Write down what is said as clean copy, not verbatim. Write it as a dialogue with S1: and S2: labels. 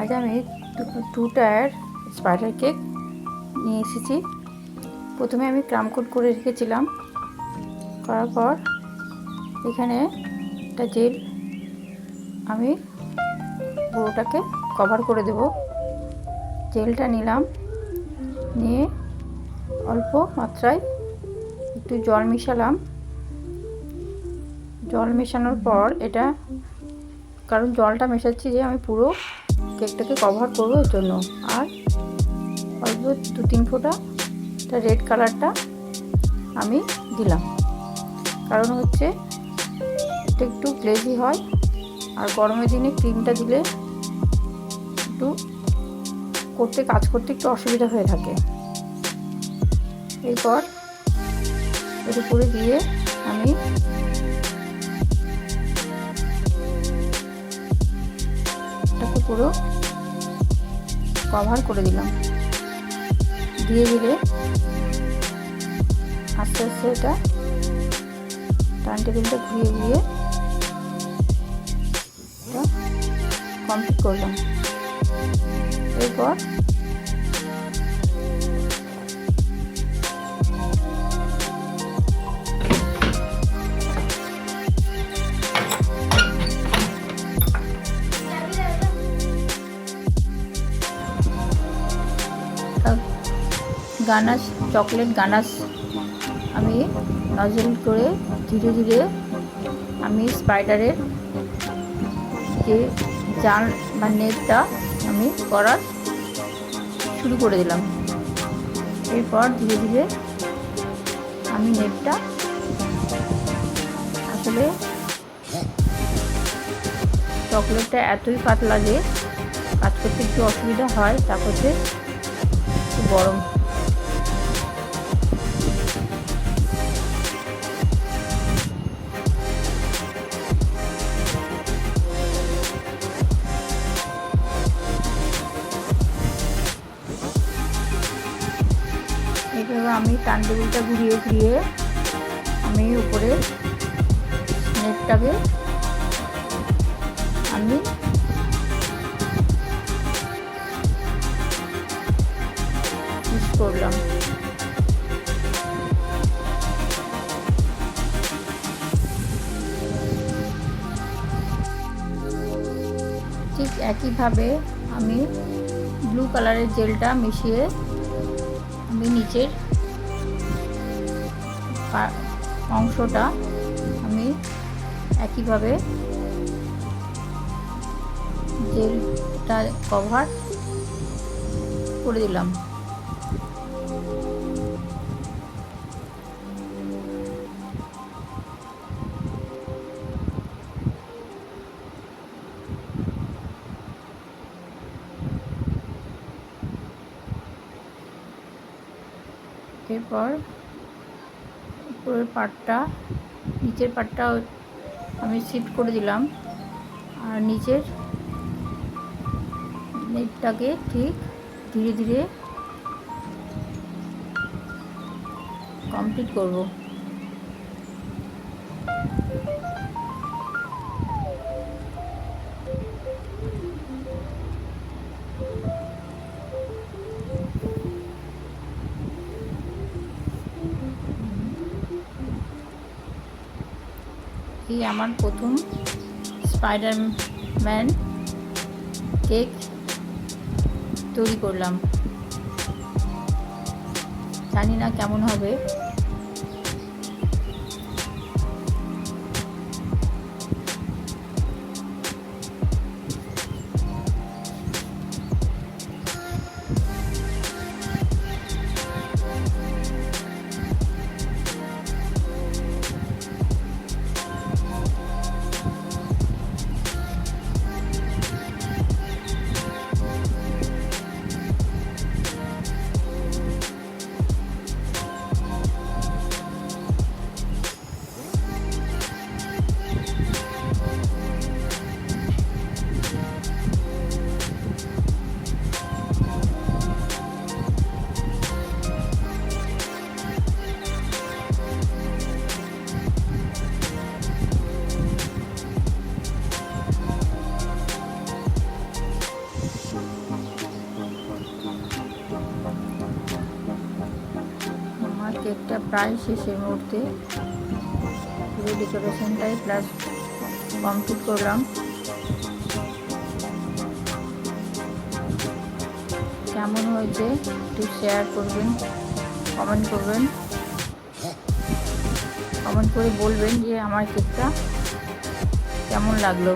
S1: আজ আমি 2 tyre spider cake নিয়ে এসেছি। প্রথমে আমি ক্রাম কোট করে রেখেছিলাম, করার পর এখানে একটা জেল আমি পুরোটাকে কভার করে দেব। জেলটা নিলাম, নিয়ে অল্প মাত্রায় একটু জল মেশালাম। জল মেশানোর পর এটা, কারণ জলটা মেশাচ্ছি যে আমি পুরো কেকটাকে কভার করবো এর জন্য, আর অল্প 2-3 ফোঁটা রেড কালারটা আমি দিলাম। কারণ হচ্ছে এটা একটু গ্লেজি হয়, আর গরমের দিনে ক্রিমটা দিলে একটু কাজ করতে একটু অসুবিধা হয়ে থাকে। এরপর এর উপরে দিয়ে আমি এটাকে পুরো কভার করে দিলাম। ধীরে ধীরে আস্তে আস্তে এটা টার্ন টেবিলটা ঘুরিয়ে ঘুরিয়ে এটা কমপ্লিট করলাম। এরপর গানাশ, চকলেট গানাশ আমি নজল করে ধীরে ধীরে আমি স্পাইডারের যে জাল বা নেটটা আমি করা শুরু করে দিলাম। এরপর ধীরে ধীরে আমি নেটটা, আসলে চকলেটটা এতই পাতলা যে কাজ করতে একটু অসুবিধা হয়, তারপরে একটু গরম। এইভাবে আমি টার্ন টেবিলটা ঘুরিয়ে ঘুরিয়ে আমি উপরে নেটটাকে আমি ইউজ করলাম। ঠিক একইভাবে আমি ব্লু কালারের জেলটা মিশিয়ে আমি নিচের অংশটা আমি একইভাবে জেলটা কভার করে দিলাম। এরপর উপরের পার্টটা, নিচের পার্টটা আমি শিফট করে দিলাম, আর নিচের নেটটাকে ঠিক ধীরে ধীরে কমপ্লিট করব। এই আমার প্রথম স্পাইডারম্যান কেক তৈরি করলাম। জানি না কেমন হবে। কেকটা প্রায় শেষের মুহূর্তে, পুরো ডেকোরেশনটাই প্লাস কমপ্লিট করলাম। কেমন হয়েছে একটু শেয়ার করবেন, কমেন্ট করবেন, কমেন্ট করে বলবেন যে আমার কেকটা কেমন লাগলো।